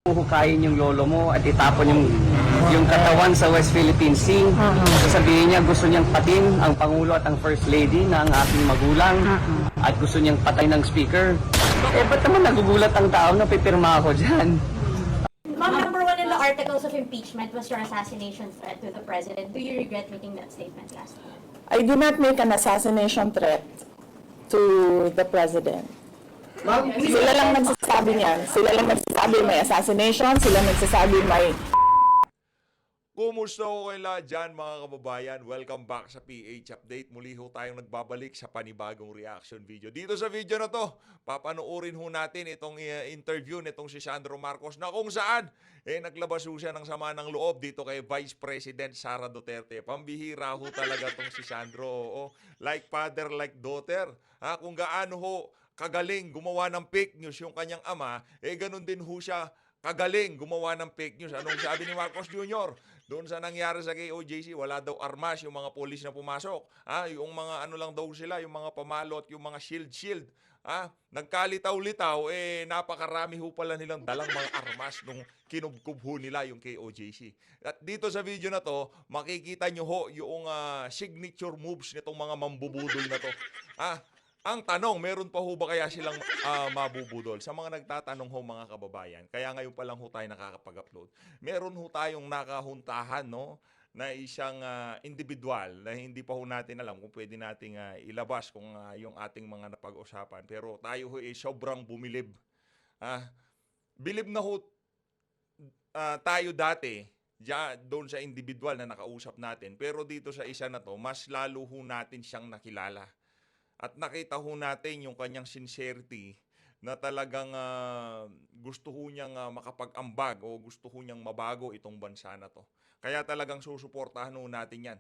huhukayin yung lolo mo at itapon yung katawan sa West Philippine Sea. Sasabihin niya gusto niyang patin ang Pangulo at ang First Lady na ang aking magulang at gusto niyang patay ng speaker. Ba't naman nagugulat ang tao na pipirma ako dyan? Ma'am, number one in the articles of impeachment was your assassination threat to the president. Do you regret making that statement last week? I did not make an assassination threat to the president. Sila lang nagsasabi niyan. Sila lang nagsasabi may assassination. Sila nagsasabi may... Kumusta ko kayo lahat dyan mga kababayan? Welcome back sa PH Update. Muli ho tayong nagbabalik sa panibagong reaction video. Dito sa video na to, papanoorin ho natin itong interview nitong si Sandro Marcos na kung saan naglabas ho siya ng sama ng loob dito kay Vice President Sara Duterte. Pambihira ho talaga tong si Sandro. Oo. Like father, like daughter. Kung gaano ho kagaling gumawa ng fake news yung kanyang ama, ganun din ho siya kagaling gumawa ng fake news. Anong sabi ni Marcos Jr.? Doon sa nangyari sa KOJC, wala daw armas yung mga polis na pumasok. Yung mga ano lang daw sila, yung mga pamalot, yung mga shield. Nagkalitaw-litaw, napakarami ho pala nilang dalang mga armas nung kinubkub ho nila yung KOJC. At dito sa video na to, makikita nyo ho yung signature moves nitong mga mambubudol na to. Ang tanong, meron pa ho ba kaya silang mabubudol? Sa mga nagtatanong ho mga kababayan, kaya ngayon pa lang ho tayo nakakapag-upload. Meron ho tayong nakahuntahan, no, na isang individual na hindi pa ho natin alam kung pwede nating ilabas kung yung ating mga napag-usapan. Pero tayo ho sobrang bumilib. Bilib na ho tayo dati doon sa individual na nakausap natin. Pero dito sa isa na to, mas lalo ho natin siyang nakilala. At nakita ho natin yung kanyang sincerity na talagang gusto ho niyang makapag-ambag o gusto ho niyang mabago itong bansa na to. Kaya talagang susuportahan ho natin yan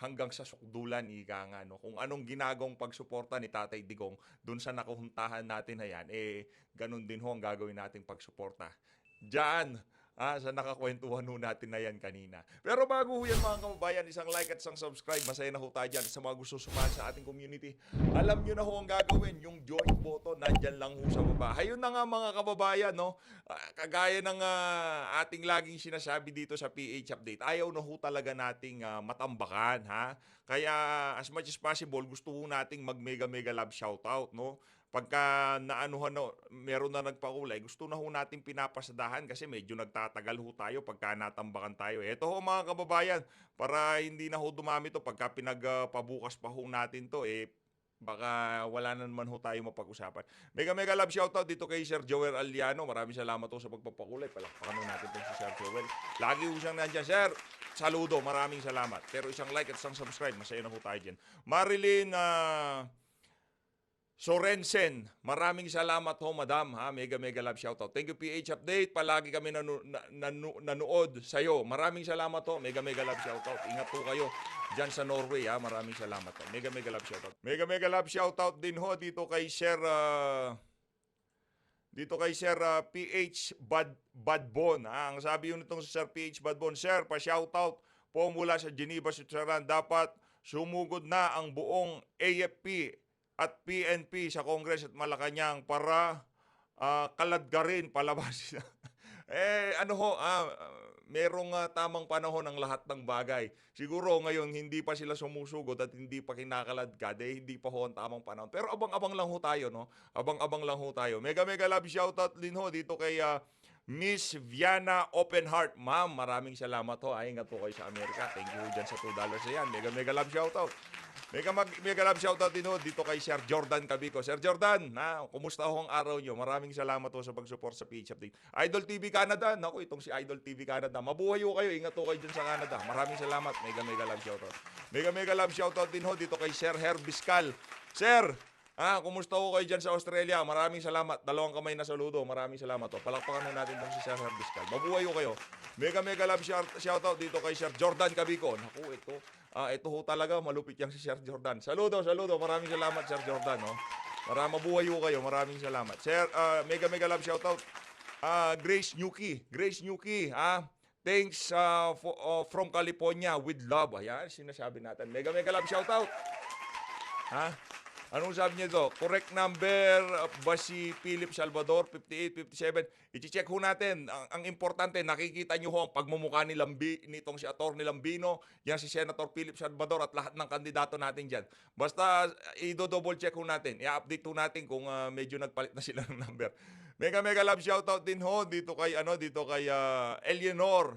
hanggang sa sukdulan, ika nga. No? Kung anong ginagawang pagsuporta ni Tatay Digong dun sa nakahuntahan natin na yan, ganun din ho ang gagawin nating pagsuporta. Diyan! Sa nakakwentuhan ho natin na yan kanina. Pero bago ho yan mga kababayan, isang like at isang subscribe. Masaya na ho tayo dyan sa mga gusto sumali sa ating community. Alam nyo na ho ang gagawin. Yung join button, nandyan lang ho sa baba. Ayun na nga mga kababayan, no? Kagaya ng ating laging sinasabi dito sa PH Update, ayaw na ho talaga nating matambakan, ha? Kaya as much as possible, gusto ho nating mag-mega love shoutout, no? Pagka meron na nagpakulay, gusto na ho natin pinapasadahan kasi medyo nagtatagal ho tayo pagka natambakan tayo. Ito ho mga kababayan, para hindi na ho dumami to pagka pinagpabukas pa ho natin to, baka wala na naman ho tayo mapag-usapan. Mega love shoutout dito kay Sir Joel Aliano. Maraming salamat ho sa pagpapakulay. Palakpakan ho natin to si Sir Joel. Lagi ho siyang nandyan. Sir, saludo. Maraming salamat. Pero isang like at isang subscribe. Masaya na ho tayo dyan. Marilyn Sorensen, maraming salamat ho, madam. Mega love shoutout. Thank you, PH Update. Palagi kami nanood sa'yo. Maraming salamat ho. Mega love shoutout. Ingat po kayo dyan sa Norway. Maraming salamat ho. Mega love shoutout. Mega love shoutout din ho dito kay Sir PH Badbon. Ang sabi yun itong Sir PH Badbon, Sir, pa-shoutout po mula sa Geneva, Switzerland. Dapat sumugod na ang buong AFP at PNP sa Congress at Malacanang para kaladgarin palabas. Merong tamang panahon ng lahat ng bagay. Siguro ngayon hindi pa sila sumusugod at hindi pa kinakaladkad, hindi pa ho ang tamang panahon. Pero abang-abang lang ho tayo, no? Abang-abang lang ho tayo. Mega love shoutout din ho dito kay Miss Viana Open Heart. Ma'am, maraming salamat ho. Ingat po kayo sa Amerika. Thank you dyan sa $2 na yan. Mega love shoutout. Mega love shoutout din ho dito kay Sir Jordan Cabico. Sir Jordan, kumusta ho ang araw nyo? Maraming salamat ho sa pag-support sa PH Update. Idol TV Canada, naku, itong si Idol TV Canada. Mabuhay ho kayo, ingat ho kayo dyan sa Canada. Maraming salamat. Mega love shoutout. Mega love shoutout din ho dito kay Sir Herbiscal. Sir, kumusta ho kayo dyan sa Australia? Maraming salamat. Dalawang kamay na saludo. Maraming salamat ho. Palakpakan ho natin itong si Sir Herbiscal. Mabuhay ho kayo. Mega love shoutout dito kay Sir Jordan Cabico. Naku, ito ho talaga, malupit yang si Sir Jordan. Saludo. Maraming salamat, Sir Jordan. No? Mabuhay ho kayo. Maraming salamat. Sir, mega love shoutout. Grace Nyuki. Thanks from California with love. Ayan, sinasabi natin. Mega love shoutout. Anong sabi niya to? Correct number ba si Philip Salvador? 58, 57. I-check ho natin. Ang importante, nakikita niyo ho ang pagmumukha ni nitong si Atty. Lambino, yan si Senator Philip Salvador at lahat ng kandidato natin dyan. Basta i-double check ho natin. I-update ho natin kung medyo nagpalit na sila ng number. Mega love shoutout din ho dito kay Eleanor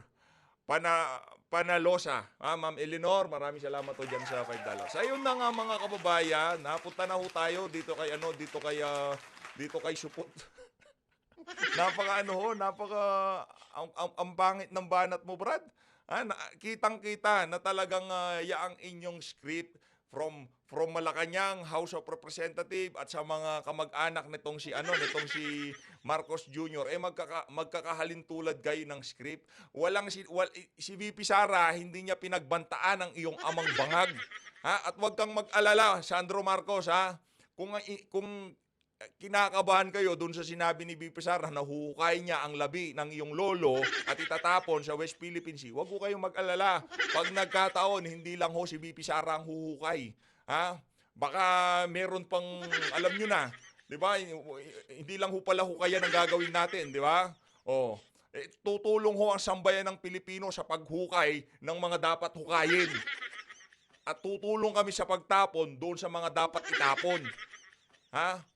Panalosa. Ma'am Eleanor, maraming salamat po dyan sa $5. Ayun na nga mga kababayan, napunta na ho tayo dito kay Supot. Ang pangit ng banat mo, Brad. Kitang-kita na talagang yaang inyong script from Malacanang, House of Representative at sa mga kamag-anak nitong si Marcos Jr. Magkakahalintulad kayo ng script. Si VP Sara hindi niya pinagbantaan ang iyong amang bangag. At huwag kang mag-alala, Sandro Marcos, kung kinakabahan kayo dun sa sinabi ni VP Sara na huhukay niya ang labi ng iyong lolo at itatapon sa West Philippine Sea, huwag ko kayong mag-alala. Pag nagkataon, hindi lang ho si VP Sara ang huhukay. Baka meron pang, alam nyo na, di ba? Hindi lang ho pala hukayan ang gagawin natin, di ba? Tutulong ho ang sambayan ng Pilipino sa paghukay ng mga dapat hukayin. At tutulong kami sa pagtapon doon sa mga dapat itapon.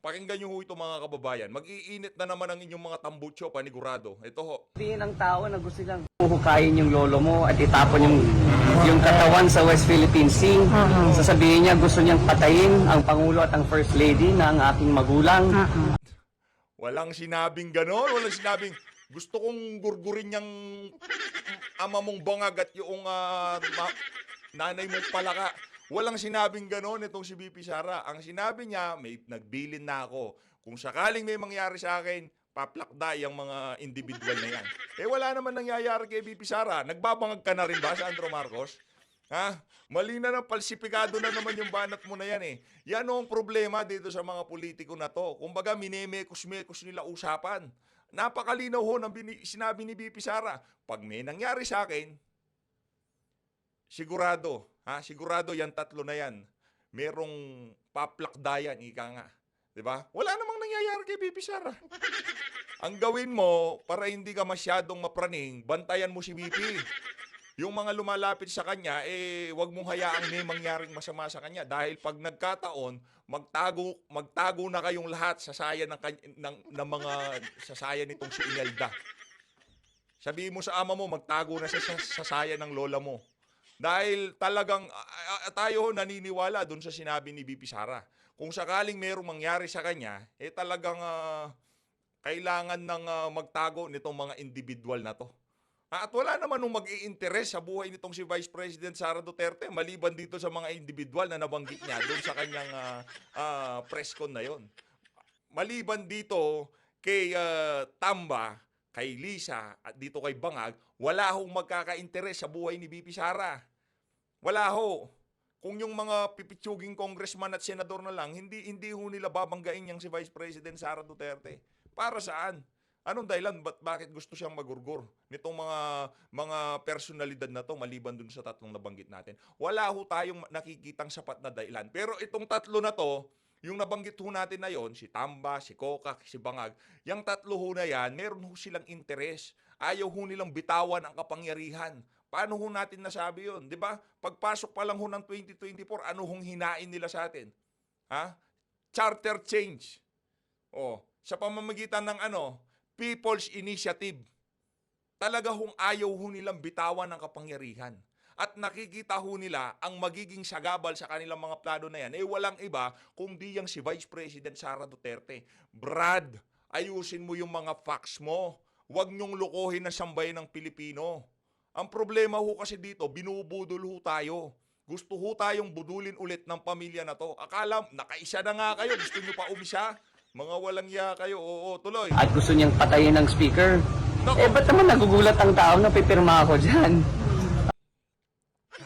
Pakinggan nyo ho ito mga kababayan. Mag-iinit na naman ang inyong mga tambucho, panigurado. Ito ho. Sabihin ng tao na gusto nilang huhukayin yung lolo mo at itapon yung katawan sa West Philippine Sea. Sasabihin niya gusto niyang patayin ang Pangulo at ang First Lady na ang aking magulang. Walang sinabing gano'n. Walang sinabing gusto kong gurgurin yung ama mong bangag at yung nanay mong palaka. Walang sinabing gano'n itong si VP Sara. Ang sinabi niya, may nagbilin na ako. Kung sakaling may mangyari sa akin, paplakda yung mga individual na yan. Wala naman nangyayari kay VP Sara. Nagbabangag ka na rin ba, Sandro Marcos? Mali na palsipikado na naman yung banat mo na yan eh. Yan ang problema dito sa mga politiko na to. Kumbaga, minemekos-mekos nila usapan. Napakalinaw ho ng sinabi ni VP Sara. Pag may nangyari sa akin, sigurado yan tatlo na yan. Merong paplakdayan, ika nga. 'Di ba? Wala namang nangyayari kay VP Sara. Ang gawin mo para hindi ka masyadong mapraning, bantayan mo si VP. Yung mga lumalapit sa kanya, wag mong hayaang may mangyaring masama sa kanya dahil pag nagkataon, magtago na kayong lahat sa sayan ng mga sasayan nitong si Imelda. Sabihin mo sa ama mo, magtago na sa sayan ng lola mo. Dahil talagang tayo naniniwala doon sa sinabi ni VP Sara. Kung sakaling mayroong mangyari sa kanya, talagang kailangan ng magtago nitong mga individual na to. At wala naman nung mag-i-interest sa buhay nitong si Vice President Sara Duterte maliban dito sa mga individual na nabanggit niya doon sa kanyang press con na yon. Maliban dito kay Tamba, kay Lisa at dito kay Bangag, wala hong magkaka-interest sa buhay ni VP Sara. Wala ho. Kung yung mga pipitsuging congressman at senador na lang, hindi ho nila babanggain yang si Vice President Sara Duterte. Para saan? Anong dahilan? Bakit gusto siyang magurgur nitong mga personalidad na to maliban dun sa tatlong nabanggit natin? Wala ho tayong nakikitang sapat na dahilan. Pero itong tatlo na to, yung nabanggit ho natin na yon, si Tamba, si Kokak, si Bangag, yung tatlo ho na yan, meron ho silang interes. Ayaw ho nilang bitawan ang kapangyarihan. Paano ho natin nasabi yon? Di ba? Pagpasok pa lang ho ng 2024, ano hong hinain nila sa atin? Charter change. Sa pamamagitan ng People's Initiative. Talaga hong ayaw ho nilang bitawan ng kapangyarihan. At nakikita ho nila ang magiging sagabal sa kanilang mga plano na yan, walang iba kundi yang si Vice President Sara Duterte. Brad, ayusin mo yung mga facts mo. Huwag niyong lukohin ang sambayan ng Pilipino. Ang problema ho kasi dito, binubudol ho tayo. Gusto ho tayong budulin ulit ng pamilya na to. Akala, nakaisa na nga kayo, gusto niyo pa umisa? Mga walang ya kayo, oo, tuloy. At gusto niyang patayin ng speaker. Ba't naman nagugulat ang tao na pipirma ako dyan?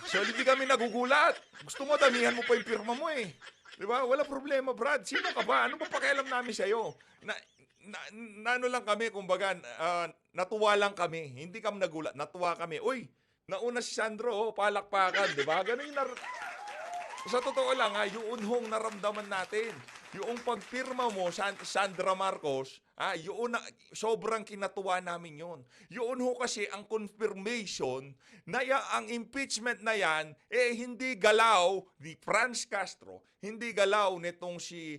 So, hindi kami nagugulat. Gusto mo, damihan mo pa yung pirma mo eh. Di ba? Wala problema, Brad. Sino ka ba? Ano ba pakialam namin sa'yo? Ano lang kami, kumbaga, natuwa lang kami. Hindi kami nagulat, natuwa kami. Uy, nauna si Sandro, palakpakan, di ba? Ganun yung Sa totoo lang, yun hong naramdaman natin. Yung pagpirma mo, Sandra Marcos, yun na, sobrang kinatuwa namin yun. Yun ho kasi ang confirmation na ang impeachment na yan, hindi galaw ni Franz Castro, hindi galaw nitong si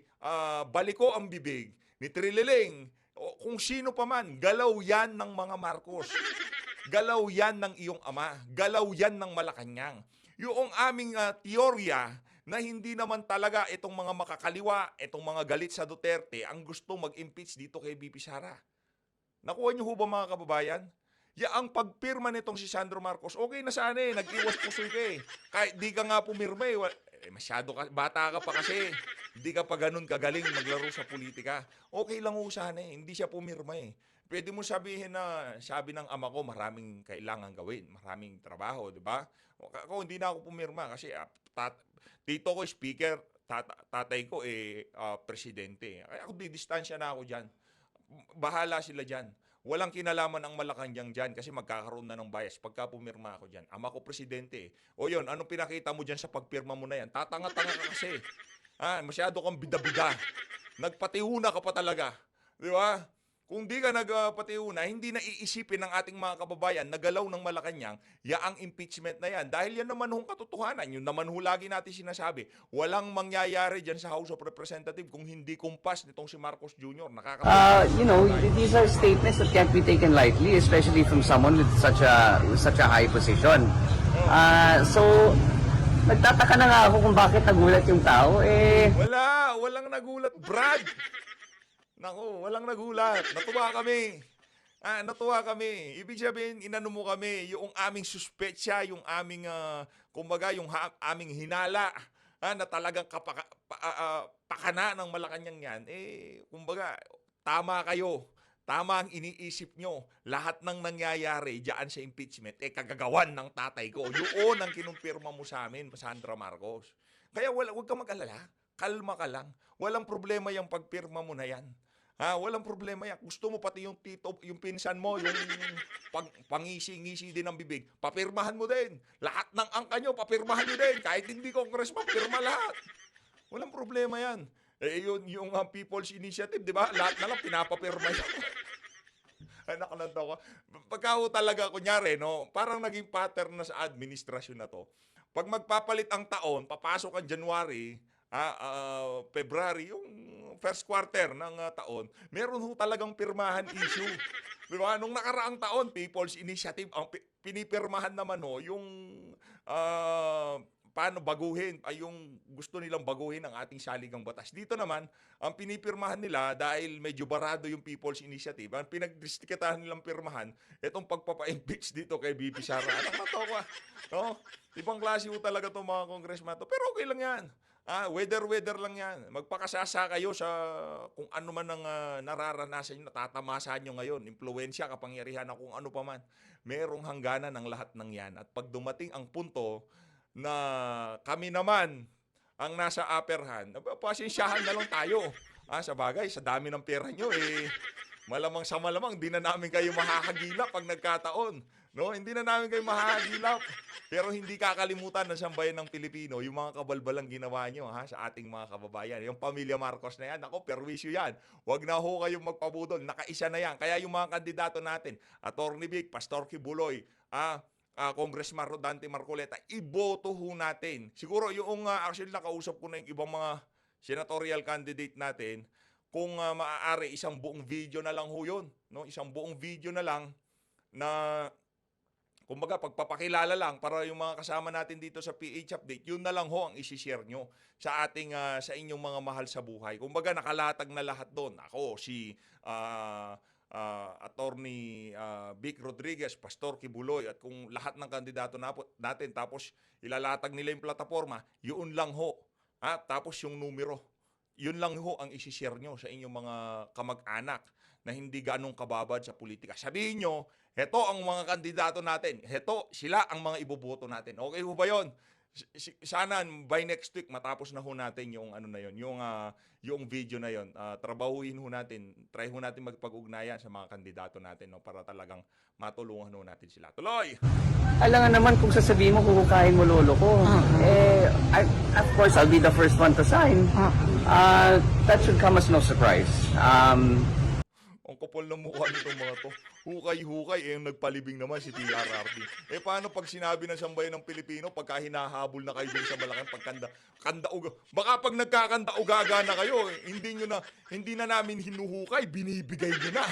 Baliko ang bibig, ni Trililing, o kung sino pa man, galaw yan ng mga Marcos. Galaw yan ng iyong ama. Galaw yan ng Malacanang. Yung aming teorya na hindi naman talaga itong mga makakaliwa, itong mga galit sa Duterte, ang gusto mag-impeach dito kay BP Sara. Nakuha niyo ho ba mga kababayan? Ang pagpirma nitong si Sandro Marcos, okay na sana nag-iwas pusoy ka Kahit di ka nga pumirma masyado ka, bata ka pa kasi. Hindi ka pa ganun kagaling maglaro sa politika. Okay lang ho sana hindi siya pumirma Pwede mo sabihin na sabi ng ama ko maraming kailangan gawin, maraming trabaho, di ba? Ako hindi na ako pumirma kasi tito ko speaker, tatay ko presidente. Kaya ako didistansya na ako diyan. Bahala sila diyan. Walang kinalaman ang Malacanang diyan kasi magkakaroon na ng bias pagka pumirma ako diyan. Ama ko presidente. O yun, anong pinakita mo diyan sa pagpirma mo na yan? Tatanga-tanga ka kasi. Masyado kang bida-bida. Nagpatihuna ka pa talaga. Di ba? Kung di ka nagpatiuna, hindi na iisipin ng ating mga kababayan na galaw ng Malacanang, ang impeachment na yan. Dahil yan naman hong katotohanan. Yun naman ho lagi natin sinasabi. Walang mangyayari dyan sa House of Representatives kung hindi kumpas nitong si Marcos Jr. These are statements that can't be taken lightly, especially from someone with such a high position. So, nagtataka na nga ako kung bakit nagulat yung tao. Walang nagulat, Brad. Naku, walang nagulat. Natuwa kami. Ibig sabihin, inano mo kami, yung aming suspetsya, yung aming, aming hinala, na talagang pakana ng Malacanang yan. Tama kayo. Tama ang iniisip nyo. Lahat ng nangyayari diyan sa impeachment, kagagawan ng tatay ko. Yun ang kinumpirma mo sa amin, Sandra Marcos. Kaya huwag kang mag-alala. Kalma ka lang. Walang problema yung pagpirma mo na yan. Walang problema yan. Gusto mo pati yung tito, yung pinsan mo, yung pangisi-ngisi din ng bibig, papirmahan mo din. Lahat ng angka nyo, papirmahan nyo din. Kahit hindi congressman, pirma lahat. Walang problema yan. Yung People's Initiative, di ba? Lahat na lang pinapapirma yan. Nakalanta ko. Pagka talaga, kunyari, parang naging pattern na sa administrasyon na to. Pag magpapalit ang taon, papasok ang January, February, yung first quarter ng taon, meron ho talagang pirmahan issue. Di ba? Nung nakaraang taon, People's Initiative, ang pinipirmahan naman yung paano baguhin, yung gusto nilang baguhin ang ating saligang batas. Dito naman, ang pinipirmahan nila, dahil medyo barado yung People's Initiative, ang pinagdistrikatahan nilang pirmahan, itong pagpapa-impeach dito kay BP Sara. Nakakatawa. Ibang klase ho talaga itong mga congressman to. Pero okay lang yan. Weather lang yan. Magpakasasa kayo sa kung ano man ang nararanasan nyo, natatamasan nyo ngayon, impluensya, kapangyarihan, kung ano pa man. Merong hangganan ng lahat ng yan. At pag dumating ang punto na kami naman ang nasa upper hand, pasensyahan na lang tayo. Sa bagay, sa dami ng pera nyo, malamang sa malamang, di na namin kayo mahahagilap pag nagkataon. Hindi na namin kayo mahahagilap. Pero hindi kakalimutan na sambayan ng Pilipino yung mga kabalbalang ginawa nyo sa ating mga kababayan. Yung pamilya Marcos na yan, perwisyo yan. Huwag na ho kayong magpabudol. Nakaisa na yan. Kaya yung mga kandidato natin, Atty. Vic, Pastor Kibuloy, Congressman Rodante Marcoleta, iboto ho natin. Siguro yung actually nakausap ko na yung ibang mga senatorial candidate natin, kung maaari isang buong video na lang ho yun. Isang buong video na lang na kumbaga, pagpapakilala lang para yung mga kasama natin dito sa PH Update, yun na lang ho ang isi-share nyo sa sa inyong mga mahal sa buhay. Kumbaga, nakalatag na lahat doon. Ako, si Attorney Vic Rodriguez, Pastor Kibuloy, at kung lahat ng kandidato natin, tapos ilalatag nila yung plataforma, yun lang ho. Tapos yung numero, yun lang ho ang isi-share nyo sa inyong mga kamag-anak na hindi ganong kababad sa politika. Sabihin nyo, heto ang mga kandidato natin. Heto, sila ang mga iboboto natin. Okay ho ba yun? sana by next week matapos na ho natin yung ano na yon, yung video na yon. Trabahuhin ho natin, try ho natin magpag-ugnayan sa mga kandidato natin, no, para talagang matulungan ho natin sila. Tuloy. Alam nga naman kung sasabihin mo kukukain mo lolo ko. Of course I'll be the first one to sign. That should come as no surprise. Ang kapal ng mukha nitong mga to. Hukay-hukay, yung nagpalibing naman si TRRT. Paano pag sinabi ng sambayan ng Pilipino, pagka hinahabol na kayo dun sa malaking pagkanda-uga, baka pag nagkakanda-ugaga na kayo, hindi na namin hinuhukay, binibigay nyo na.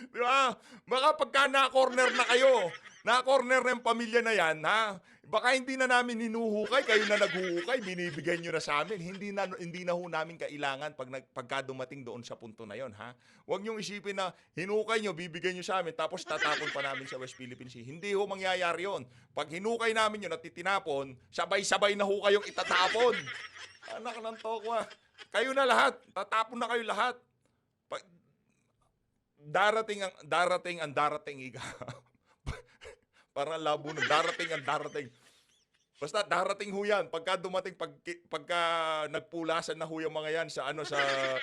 Di ba? Baka pagka na-corner na kayo, na-corner na yung pamilya na yan, ha? Baka hindi na namin hinuhukay, kayo na naghuhukay, binibigay nyo na sa amin. Hindi na ho namin kailangan pagka dumating doon sa punto na yon, ha? Huwag nyong isipin na hinukay nyo, bibigay nyo sa amin, tapos tatapon pa namin sa West Philippine Sea. Hindi ho mangyayari yon. Pag hinukay namin yun at titinapon, sabay-sabay na ho kayong itatapon. Anak ng tokwa. Kayo na lahat. Tatapon na kayo lahat. Darating ang darating ika. Parang labo na darating. Basta darating ho yan. Pagka dumating, pagka nagpulasan na ho yung mga yan sa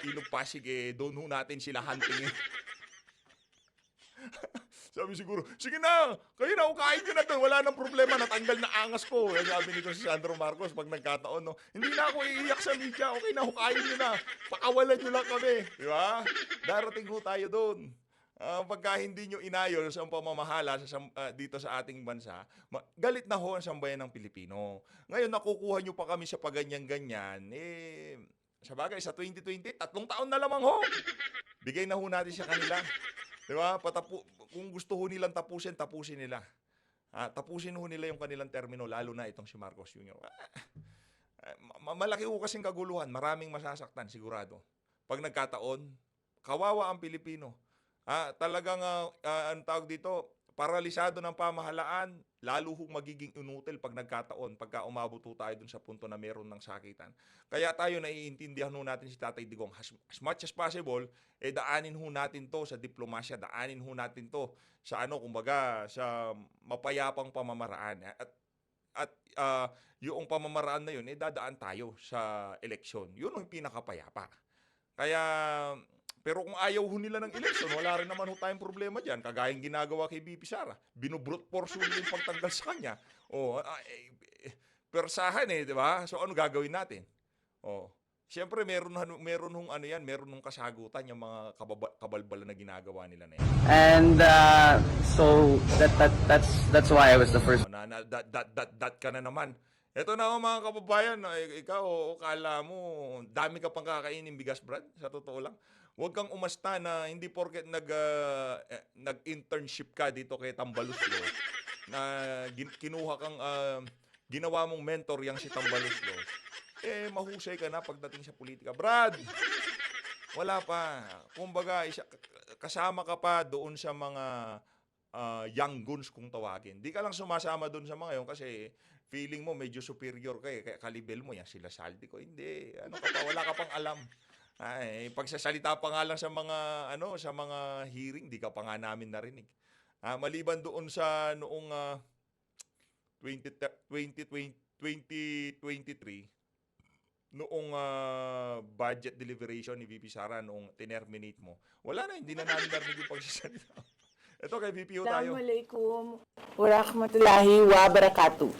Ilog Pasig, doon ho natin sila hunting. Sabi siguro, sige na, kayo na, ukain nyo na doon. Wala nang problema, natanggal na angas ko. Sabi nito si Sandro Marcos, pag nagkataon, no, hindi na ako iiyak sa media. Okay na, ukain nyo na. Pakawalan nyo lang kami. Di ba? Darating ho tayo doon. Pagka hindi nyo inayos ang pamamahala dito sa ating bansa, galit na ho ang sambayan ng Pilipino. Ngayon, nakukuha nyo pa kami sa paganyan-ganyan. Sa bagay, sa 2020, 3 taon na lamang ho. Bigay na ho natin sa kanila. Diba? Kung gusto ho nilang tapusin nila. Tapusin ho nila yung kanilang termino, lalo na itong si Marcos Jr. Malaki ho kasing kaguluhan. Maraming masasaktan, sigurado. Pag nagkataon, kawawa ang Pilipino. Talagang, ang tawag dito, paralisado ng pamahalaan, lalo hong magiging inutil pag nagkataon, pagka umabot tayo dun sa punto na meron ng sakitan. Kaya tayo naiintindihan ho natin si Tatay Digong, as much as possible, daanin ho natin to sa diplomasya, daanin ho natin to sa kumbaga, sa mapayapang pamamaraan. At yung pamamaraan na yun, dadaan tayo sa eleksyon. Yun ang pinakapayapa. Kaya, pero kung ayaw ho nila ng eleksyon, wala rin naman ho tayong problema dyan. Kagayang ginagawa kay BP Sara. Binubrute force nila yung pagtanggal sa kanya. Persahan di ba? So ano gagawin natin? Siyempre meron hong meron hong kasagutan yung mga kabalbala na ginagawa nila na yan. And so that's why I was the first. That ka na naman. Ito na mga kababayan, ikaw, kala mo, dami ka pang kakainin bigas, Brad, sa totoo lang. Huwag kang umasta na hindi porket nag-internship ka dito kay Tambaluslo, na kinuha kang, ginawa mong mentor yang si Tambaluslo, mahusay ka na pagdating sa politika. Brad, wala pa. Kumbaga, kasama ka pa doon sa mga young guns kung tawagin. Di ka lang sumasama doon sa mga yun kasi feeling mo medyo superior ka kaya kalibel mo yan sila Saldi ko. Hindi, wala ka pang alam. Pagsasalita pa nga lang sa mga sa mga hearing, di ka pa nga namin narinig. Maliban doon sa noong 2023, noong budget deliberation ni VP Sara noong tinerminate mo. Wala na, hindi na namin narinig yung pagsasalita. Ito kay VP tayo. Assalamualaikum warahmatullahi wabarakatuh.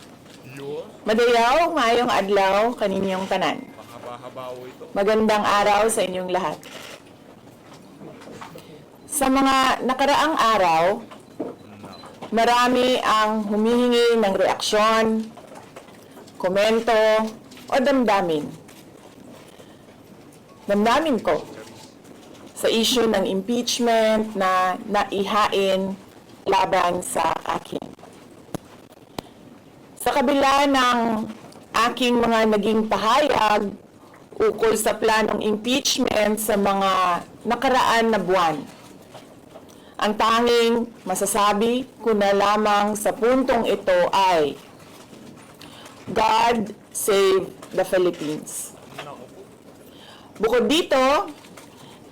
Yun. Madayaw, maayong adlaw, kaninyong tanan. Mahaba-habaw ito. Magandang araw sa inyong lahat. Sa mga nakaraang araw, marami ang humihingi ng reaksyon, komento, o damdamin. Damdamin ko sa issue ng impeachment na naihain laban sa akin. Sa kabila ng aking mga naging pahayag ukol sa planong impeachment sa mga nakaraan na buwan, ang tanging masasabi ko na lamang sa puntong ito ay God save the Philippines. Bukod dito,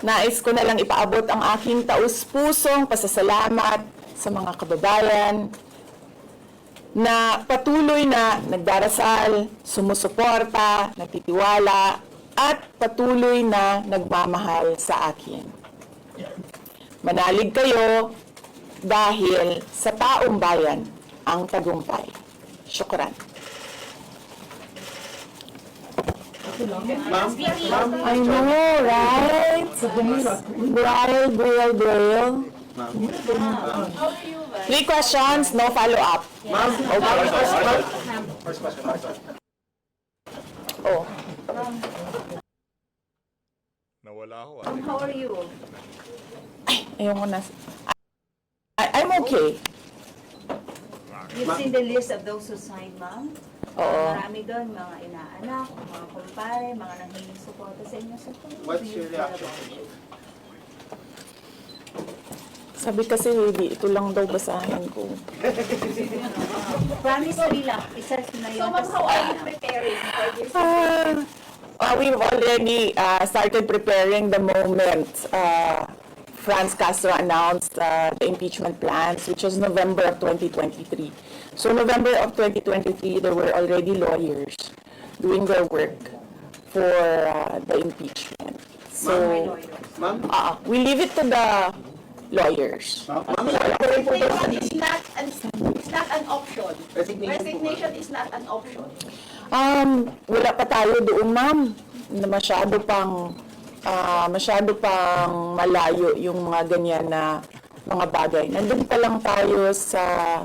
nais ko na lang ipaabot ang aking taus-pusong pasasalamat sa mga kababayan na patuloy na nagdarasal, sumusuporta, nagtitiwala, at patuloy na nagmamahal sa akin. Manalig kayo dahil sa taong bayan ang tagumpay. Syukran. I know, right? Braille. How are you, ba? 3 questions, no follow-up. Okay. First question. Oh. Nawala ako. How are you? Ayoko na. I'm okay. You've seen the list of those who signed, ma'am? Oo. Marami doon, mga inaanak, mga kumpare, mga nanghiling suporta sa inyo. So, What's your reaction? Sabi kasi, hindi, ito lang daw basahin ko. Promise me lang, isa na yun. So, ma'am, how are you preparing for this? We've already started preparing the moment Franz Castro announced the impeachment plans, which was November of 2023. So November of 2023, there were already lawyers doing their work for the impeachment. So Ma'am? we leave it to the lawyers. Resignation is not an option. Resignation. Resignation is not an option. Wala pa tayo doon, ma'am, na masyado pang malayo yung mga ganyan na mga bagay. Nandun pa lang tayo sa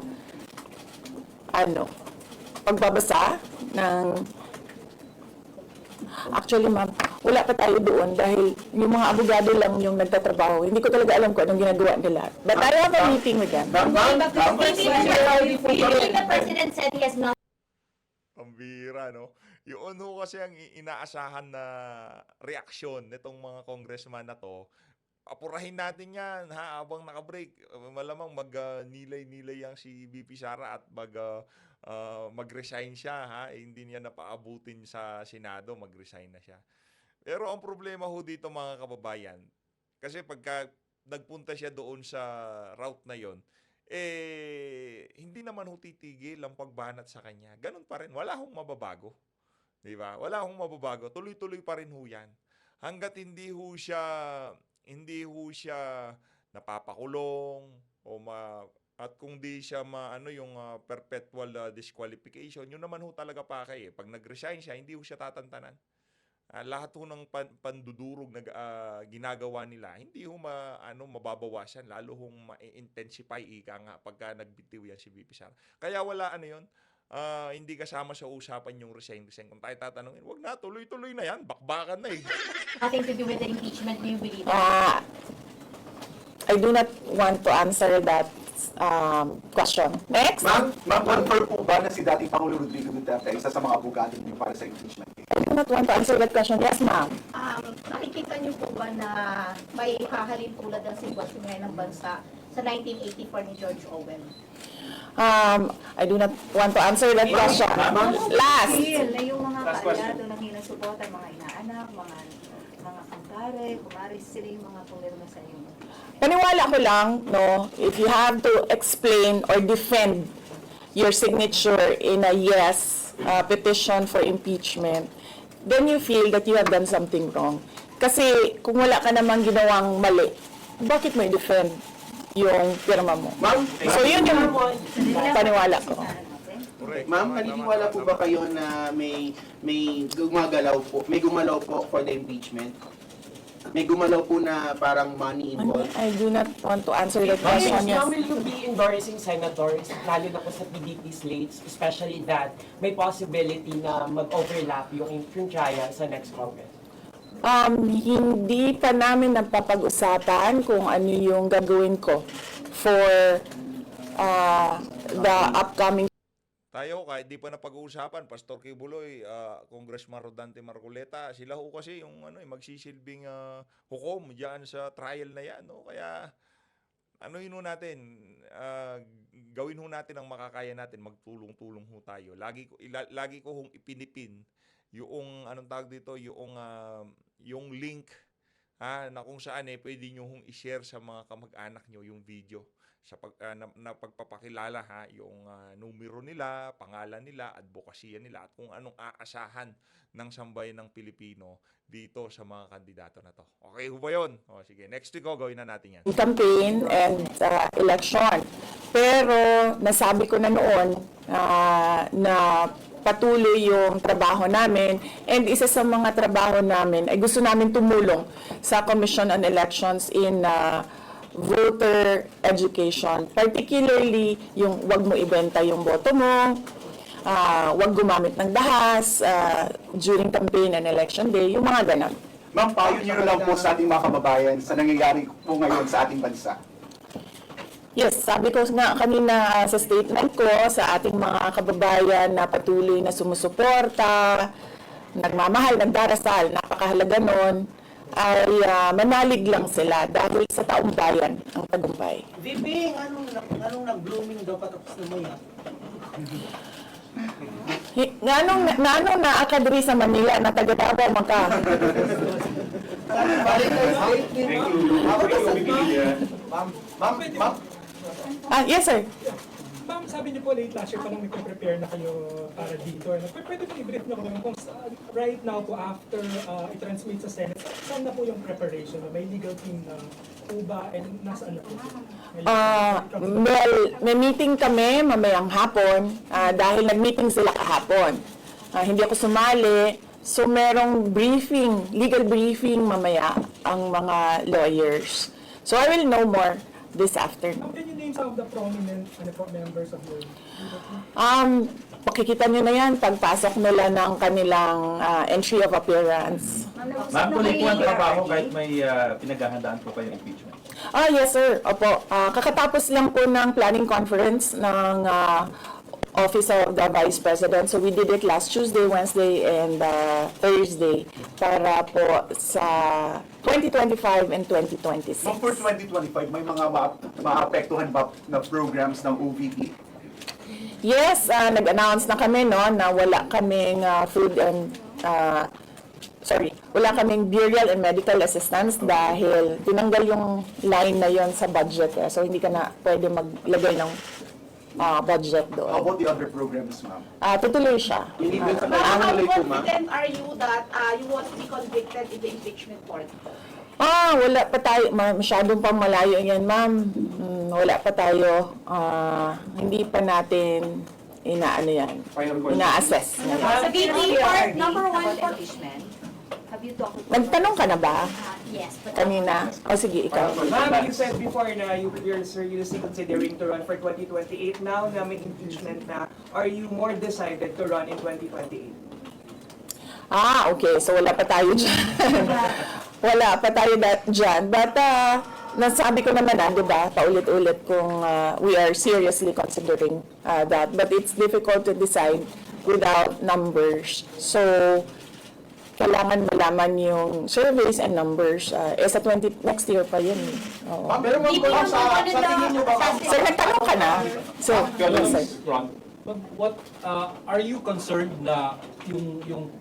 pagbabasa ng actually, ma'am, wala pa tayo doon dahil yung mga abogado lang yung nagtatrabaho. Hindi ko talaga alam kung anong ginagawa nila. But I have a meeting with them. Even the president said he has not Ang bira, no? Yun ho kasi ang inaasahan na reaksyon nitong mga congressman na to. Apurahin natin yan, ha? Habang nakabreak, malamang mag-nilay-nilay yang si VP Sara at mag-resign siya, ha? Hindi niya napaabutin sa Senado, mag-resign na siya. Pero ang problema ho dito, mga kababayan, kasi pagka nagpunta siya doon sa route na yon, hindi naman ho titigil ang pagbanat sa kanya. Ganun pa rin, wala hong mababago. Di ba? Wala hong mababago. Tuloy-tuloy pa rin ho yan. Hanggat hindi ho siya napapakulong at kung di siya yung perpetual disqualification, yun naman ho talaga pakay. Pag nag-resign siya, hindi ho siya tatantanan. Lahat ho ng pandudurog na ginagawa nila, hindi ho mababawasan, lalo hong ma-intensify nga pagka nagbitiw yan si VP Sara. Kaya wala yun, hindi kasama sa usapan yung resign. Kung tayo tatanungin, wag na, tuloy-tuloy na yan, bakbakan na eh. nothing to do with the impeachment, do you believe? I do not want to answer that question. Next. Ma'am, confirm po ba na si dating Pangulo Rodrigo Duterte isa sa mga abogado niyo para sa impeachment? I do not want to answer that question. Yes, ma'am. Nakikita niyo po ba na may hahalin tulad ng sitwasyon ngayon ng bansa sa 1984 ni George Orwell? I do not want to answer that question. Last. Feel na yung mga kaalyado nanghiling suporta, mga inaanak, mga kumpare, kumaris, sila yung mga pumirma sa inyo. Paniwala ko lang, no, if you have to explain or defend your signature in a yes petition for impeachment, then you feel that you have done something wrong. Kasi kung wala ka namang ginawang mali, bakit mo i-defend yung pirma mo? Ma'am, So yun yung paniwala ko. Correct. Ma'am, naniniwala po ba kayo na may gumalaw po for the impeachment? May gumalaw po na parang money involved? I do not want to answer that question. Yes. Ma'am, will you be endorsing senators, lalo na po sa PDP slates, especially that may possibility na mag-overlap yung trial sa next Congress? Hindi pa namin napapag-usapan kung ano yung gagawin ko for the upcoming. Tayo, kahit di pa napag-uusapan, Pastor Kibuloy, Congressman Rodante Marcoleta, sila ho kasi yung magsisilbing hukom diyan sa trial na yan. No? Kaya, gawin ho natin ang makakaya natin, magtulong-tulong ho tayo. Lagi ko hong ipinipin yung, yung link na kung saan pwede nyo hong i-share sa mga kamag-anak nyo yung video sa na pagpapakilala yung numero nila, pangalan nila, advokasya nila at kung anong aasahan ng sambayan ng Pilipino dito sa mga kandidato na to. Okay ho ba yun? O sige, next week gawin na natin yan. Campaign and election. Pero nasabi ko na noon na patuloy yung trabaho namin, and isa sa mga trabaho namin ay gusto namin tumulong sa Commission on Elections in voter education, particularly yung wag mo ibenta yung boto mo, wag gumamit ng dahas during campaign and election day, yung mga ganun. Ma'am, payo niyo lang po sa ating mga kababayan sa nangyayari po ngayon sa ating bansa. Yes, sabi ko nga kanina sa statement ko sa ating mga kababayan na patuloy na sumusuporta, nagmamahal, nagdarasal, napakahalaga nun, ay manalig lang sila dahil sa taong bayan ang tagumpay. Bibing, anong nag-blooming daw patapos na maya? Nganong naakadri sa Manila na taga-Davao magka. Ma'am, Yes sir. Ma'am, sabi niyo po late last year parang nagpe-prepare na kayo para dito. Pwede po i-brief na kung right now po after i-transmit sa Senate, saan na po yung preparation? May legal team na po ba and nasaan na po? Well, may meeting kami mamayang hapon dahil nag-meeting sila kahapon. Hindi ako sumali. So merong briefing, legal briefing mamaya ang mga lawyers. So I will know more this afternoon. Can you name some of the prominent members of your Pakikita nyo na yan pagpasok nila ng kanilang entry of appearance. Ma'am, tuloy po ang trabaho kahit may pinaghahandaan po kayo impeachment. Yes sir, opo. Kakatapos lang po ng planning conference ng Office of the Vice President. So we did it last Tuesday, Wednesday, and Thursday para po sa 2025 and 2026. Ma'am, for 2025, may mga maapektuhan ba na programs ng OVP? Yes, nag-announce na kami no na wala kaming wala kaming burial and medical assistance dahil tinanggal yung line na yon sa budget. So hindi ka na pwede maglagay ng budget doon. How about the other programs, ma'am? Tutuloy siya. How confident are you that you won't be convicted in the impeachment court? Wala pa tayo. Masyadong pang malayo yan, ma'am. Wala pa tayo. Hindi pa natin ina-assess. Sa VP part, number one for impeachment. Have you talked to Nagtanong ka na ba? yes, but Kanina? Sige, ikaw. Ma'am, you said before na you're seriously considering to run for 2028. Now na may impeachment na, are you more decided to run in 2028? Okay. So wala pa tayo dyan. Wala pa tayo dyan. But nasabi ko naman di ba, paulit-ulit kung we are seriously considering that. But it's difficult to decide without numbers. So, kailangan malaman yung surveys and numbers. Sa next year pa yun. Oo. Ma'am, pero ma'am, sa tingin niyo ba, ma'am? Sir, nagtanong ka na? So, yes, sir. What are you concerned na yung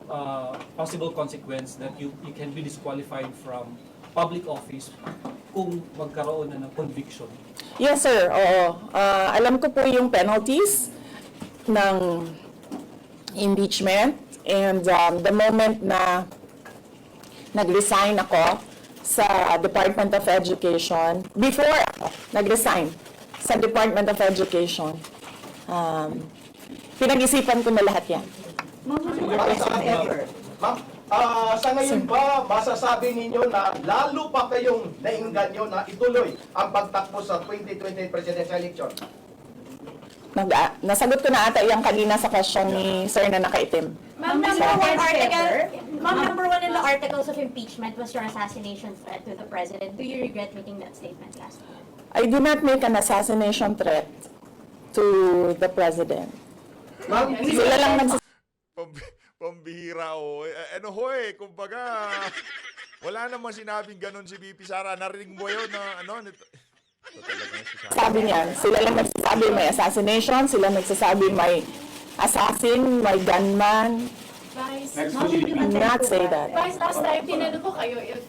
possible consequence that you can be disqualified from public office kung magkaroon na ng conviction? Yes, sir. Oo. Alam ko po yung penalties ng impeachment. And the moment na nag-resign ako sa Department of Education, before ako nag-resign sa Department of Education, pinag-isipan ko na lahat yan. Ma'am, sa ngayon ba, masasabi ninyo na lalo pa kayong nainganyo na ituloy ang pagtakbo sa 2028 presidential election? Nasagot ko na ata yung kanina sa question ni Sir na nakaitim. Ma'am, number one in the articles of impeachment was your assassination threat to the president. Do you regret making that statement last week? I did not make an assassination threat to the president. Ma'am, Sila lang Pambihira kumbaga, wala namang sinabing ganun si VP Sara. Narinig mo yun na sabi niyan, sila lang nagsasabi may assassination, sila nagsasabi may assassin, may gunman, Vice, Not say that. Vice, last time, tinanong ko kayo if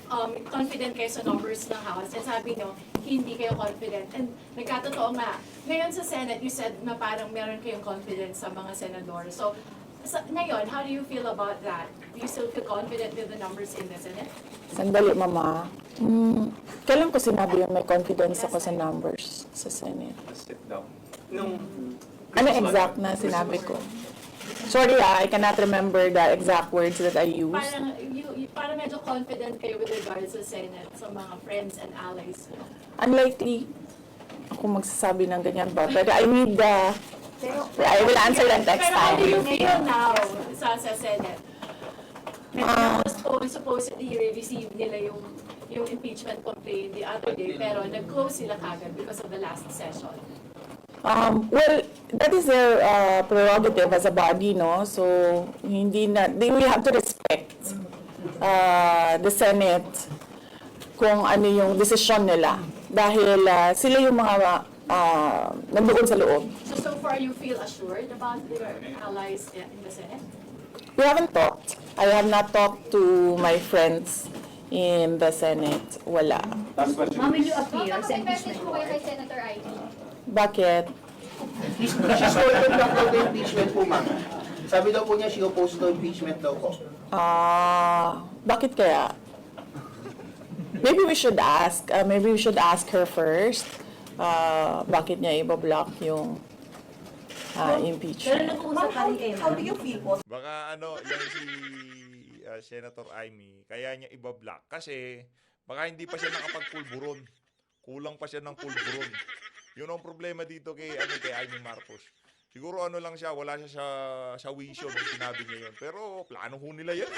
confident kayo sa numbers ng House, and sabi nyo, hindi kayo confident. And nagkatotoo nga, ngayon sa Senate, you said na parang meron kayong confidence sa mga senador. So, ngayon, how do you feel about that? Do you still feel confident with the numbers in the Senate? Sandali, Mama. Kailan ko sinabi yung may confidence ako sa numbers sa Senate? Ano exact na sinabi ko? Sorry, I cannot remember the exact words that I used. Parang medyo confident kayo with regards sa Senate, sa mga friends and allies nyo. Unlikely ako magsasabi ng ganyan ba? But I need the... I will answer that next Pero how do you time. feel now sa Senate? Supposedly receive nila yung impeachment complaint the other day, pero nag-close sila kagad because of the last session. Well, that is their prerogative as a body, no? So, hindi na, we have to respect the Senate kung ano yung desisyon nila. Dahil sila yung mga nandoon sa loob. So far you feel assured about your allies in the Senate? We haven't talked. I have not talked to my friends in the Senate. Wala. Ma'am, will you appear sa Message impeachment po kayo court? kay Senator Ivy. Bakit? She's holding back daw the impeachment po, ma'am. Sabi daw po niya, she opposed to impeachment daw po. Bakit kaya? Maybe we should ask. Maybe we should ask her first. Bakit niya i-block yung impeachment? How do you feel po? Baka yan si Senator Amy, kaya niya ibablock kasi baka hindi pa siya nakapagpulburon. Kulang pa siya ng pulburon. Yun ang problema dito kay Amy Marcos. Siguro lang siya, wala siya sa wisyo nung sinabi niya yun. Pero plano ho nila yan.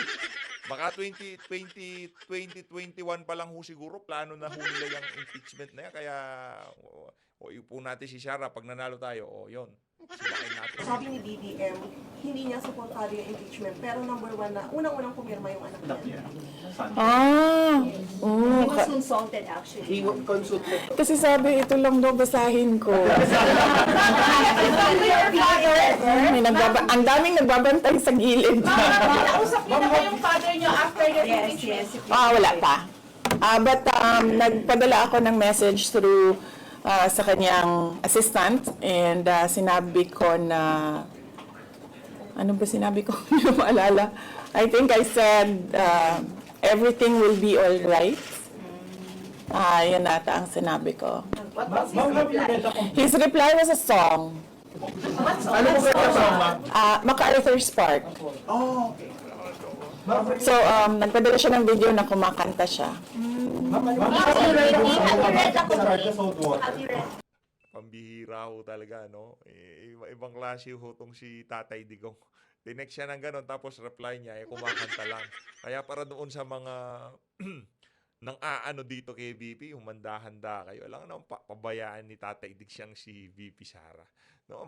Baka 2021 pa lang ho siguro, plano na ho nila yung impeachment na yan. Kaya, iupo natin si Sara pag nanalo tayo, yun. Sibakin natin. Sabi ni BBM, hindi niya supportado yung impeachment, pero number one na, unang-unang pumirma yung anak niya. He was consulted actually. He consulted. Kasi sabi, ito lang daw basahin ko. Ang daming nagbabantay sa gilid. Nausap niyo na ba yung father niyo after the impeachment? Wala pa. But nagpadala ako ng message through sa kanyang assistant and sinabi ko na ano ba sinabi ko? Hindi ko maalala. I think I said everything will be all right. Yan ata ang sinabi ko. What was his reply? His reply was a song. Ano po ba yung song, ma'am? MacArthur's Park. Oh, okay. So, nagpadala siya ng video na kumakanta siya. Pambihira ho talaga, no? Ibang klase ho tong si Tatay Digong. Tinext siya ng ganon, tapos reply niya, kumakanta lang. Kaya para doon sa mga nang dito kay VP, humanda-handa kayo. Alam naman, pabayaan ni Tatay Dig siyang si VP Sara. No,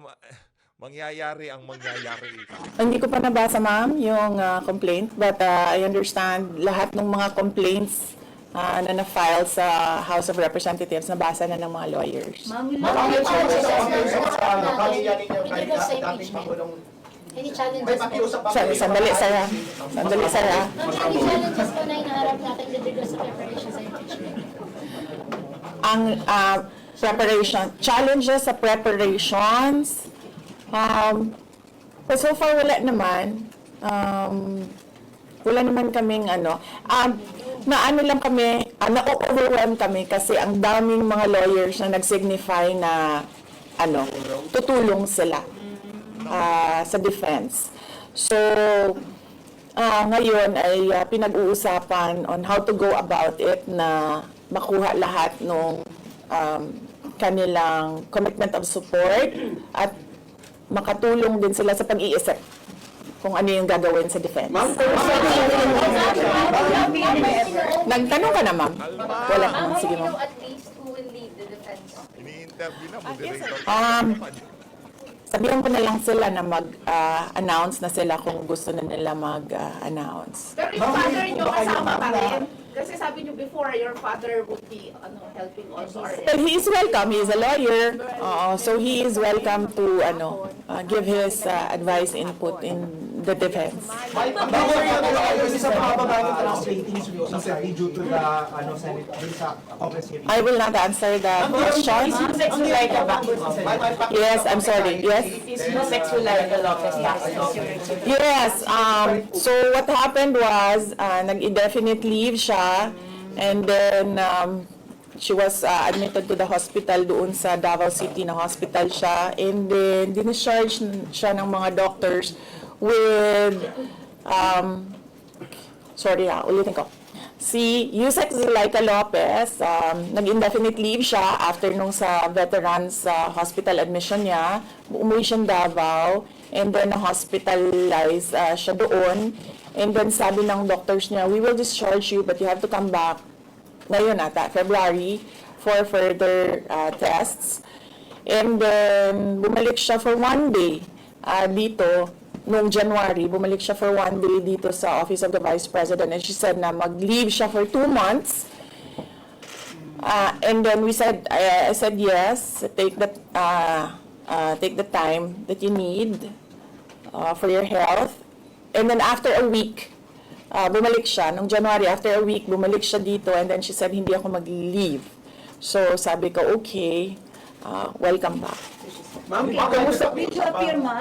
mangyayari ang mangyayari. Hindi ko pa nabasa, ma'am, yung complaint. But I understand lahat ng mga complaints na na-file sa House of Representatives, nabasa na ng mga lawyers. Ma'am, will Any challenges May pakiusap pa. Sandali, Sarah. Sandali, Sarah. Any challenges po na hinaharap natin with regards sa preparation sa impeachment? Ang challenges sa preparations, but so far wala naman. Wala naman kaming na-overwhelm kami kasi ang daming mga lawyers na nag-signify na tutulong sila sa defense. So, ngayon ay pinag-uusapan on how to go about it na makuha lahat ng kanilang commitment of support at makatulong din sila sa pag-iisip kung ano yung gagawin sa defense. Nagtanong ka na, ma'am? Wala ka. Sige, ma'am. At least who will lead the defense? Ini-interview na, moderator. Sabihan ko na lang sila na mag-announce na sila kung gusto na nila mag-announce. Pero yung father niyo kasama pa rin? Kasi sabi niyo before, your father would be helping also. Well, he is welcome. He is a lawyer. So he is welcome to give his advice, input in the defense. May pagkakaroon sa mga babae ratings recently due to the Senate sa Congress hearing. I will not answer the question. Sex Zulaika bakit? Yes, I'm sorry. Yes. Is yung Sex Zulaika Lopez bakit? Yes. So what happened was, nag-indefinite leave siya, and then she was admitted to the hospital doon sa Davao City na hospital siya, and then discharge siya ng mga doctors with ulitin ko. Si Yusek Zulaika Lopez, nag-indefinite leave siya after nung sa veterans hospital admission niya. Umuwi siyang Davao, and then na-hospitalize siya doon. And then sabi ng doctors niya, we will discharge you but you have to come back ngayon ata, February, for further tests. And then bumalik siya for 1 day dito. Noong January, bumalik siya for 1 day dito sa Office of the Vice President, and she said na mag-leave siya for 2 months. And then I said yes, take the time that you need for your health. And then after a week, bumalik siya. Noong January, after a week, bumalik siya dito, and then she said, hindi ako mag-leave. So sabi ko, okay, welcome back. Ma'am, pag-usap po sa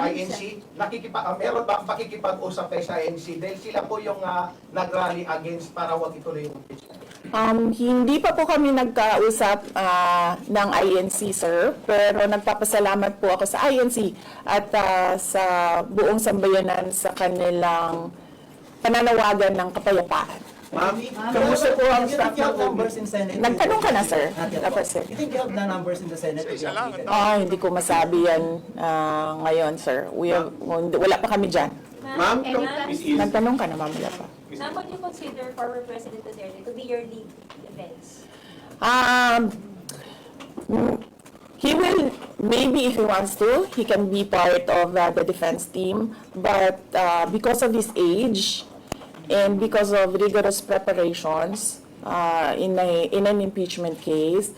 INC, meron ba pakikipag-usap kayo sa INC? Dahil sila po yung nag-rally against para wag ituloy yung impeachment. Hindi pa po kami nagkausap ng INC, sir, pero nagpapasalamat po ako sa INC at sa buong sambayanan sa kanilang pananawagan ng kapayapaan. Ma'am, kamusta po ang staff ng numbers in Senate? Nagtanong ka na, sir? Dapat, sir. You think you have the numbers in the Senate? Hindi ko masabi yan ngayon, sir. Wala pa kami dyan. Ma'am, Nagtanong ka na, ma'am. Wala pa. Ma'am, would you consider former President Duterte to be your lead defense? He will, maybe if he wants to, he can be part of the defense team. But because of his age and because of rigorous preparations in an impeachment case,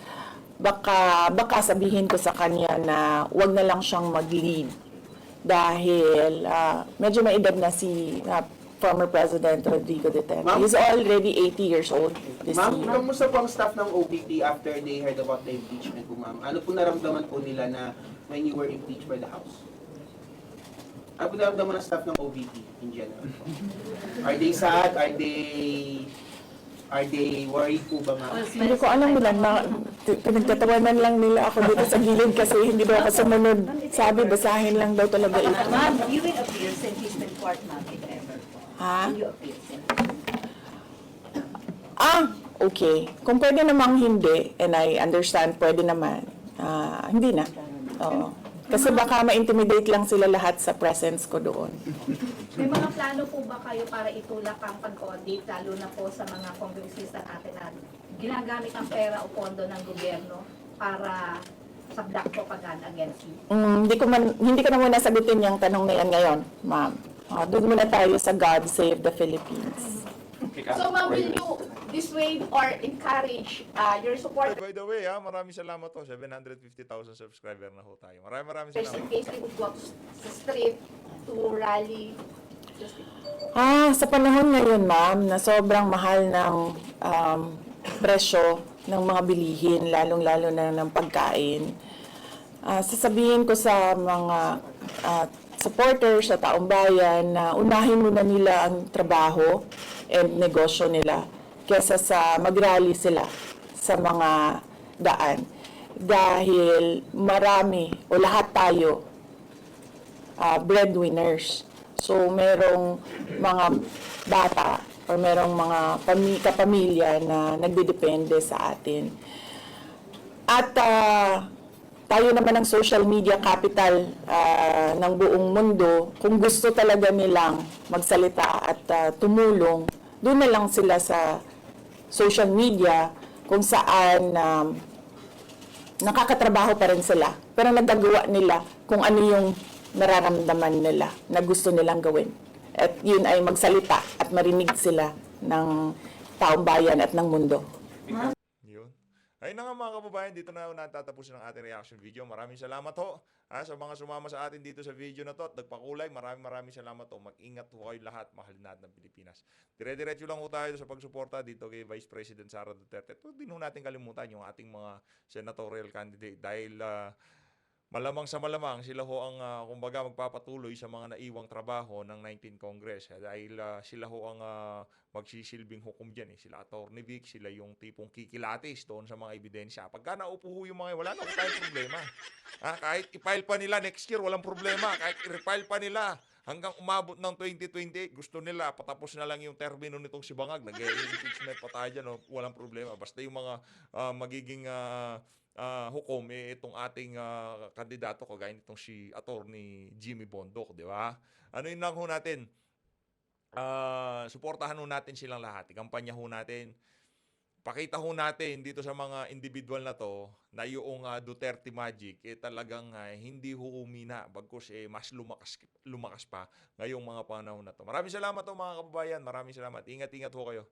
baka sabihin ko sa kanya na wag na lang siyang mag-lead. Dahil medyo may edad na si former President Rodrigo Duterte. He's already 80 years old this Ma'am, year. kamusta po ang staff ng OPP after they heard about the impeachment po, ma'am? Ano po naramdaman po nila na when you were impeached by the House? Ano po naramdaman ng staff ng OPP in general? Are they sad? Are they worried po ba, ma'am? Hindi ko alam nila, pinagtatawanan lang nila ako dito sa gilid kasi hindi daw ako sumunod. Sabi, basahin lang daw talaga ito. Ma'am, you will appear sa impeachment court, ma'am, if ever. Ha? Will you appear sa Okay. Kung pwede namang hindi, and I understand, pwede naman, hindi na. Oo. Kasi baka ma-intimidate lang sila lahat sa presence ko doon. May mga plano po ba kayo para itulak ang pag-audit, lalo na po sa mga kongresista natin na ginagamit ang pera o pondo ng gobyerno para sabdak propaganda against you? Hindi ko na muna sagutin yung tanong na yan ngayon, ma'am. Doon muna tayo sa God Save the Philippines. So ma'am, will you dissuade or encourage your support By the way, maraming salamat to. 750,000 subscriber na ho tayo. Maraming in salamat. case they would go sa street to rally? Sa panahon ngayon, ma'am, na sobrang mahal ng presyo ng mga bilihin, lalong-lalo na ng pagkain, sasabihin ko sa mga supporters sa taong bayan na unahin muna nila ang trabaho and negosyo nila kesa sa mag-rally sila sa mga daan. Dahil marami o lahat tayo breadwinners. So merong mga bata o merong mga kapamilya na nagdidepende sa atin. At tayo naman ang social media capital ng buong mundo. Kung gusto talaga nilang magsalita at tumulong, doon na lang sila sa social media kung saan nakakatrabaho pa rin sila. Pero nagagawa nila kung ano yung nararamdaman nila na gusto nilang gawin. At yun ay magsalita at marinig sila ng taong bayan at ng mundo. Yun. Ayun na nga mga kababayan, dito na natatapusin ang ating reaction video. Maraming salamat ho sa mga sumama sa atin dito sa video na to at nagpakulay. Maraming salamat ho. Mag-ingat ho kayo lahat. Mahal natin ng Pilipinas. Dire-diretso lang ho tayo sa pagsuporta dito kay Vice President Sara Duterte. Huwag din ho natin kalimutan yung ating mga senatorial candidate dahil malamang sa malamang sila ho ang kumbaga magpapatuloy sa mga naiwang trabaho ng 19 Congress dahil sila ho ang magsisilbing hukom diyan Sila Attorney Vic, sila yung tipong kikilatis doon sa mga ebidensya. Pagka naupo ho yung mga wala na ho tayong problema. Kahit i-file pa nila next year, walang problema. Kahit i-refile pa nila hanggang umabot ng 2028, gusto nila patapos na lang yung termino nitong si Bangag. Nag-impeachment pa tayo dyan, walang problema. Basta yung mga magiging hukom itong ating kandidato kagaya nitong si Attorney Jimmy Bondoc, di ba? Ano yun lang ho natin? Suportahan ho natin silang lahat. Ikampanya ho natin. Pakita ho natin dito sa mga individual na to na yung Duterte Magic talagang hindi ho umina bagkus mas lumakas pa ngayong mga panahon na to. Maraming salamat ho mga kababayan. Maraming salamat. Ingat-ingat ho kayo.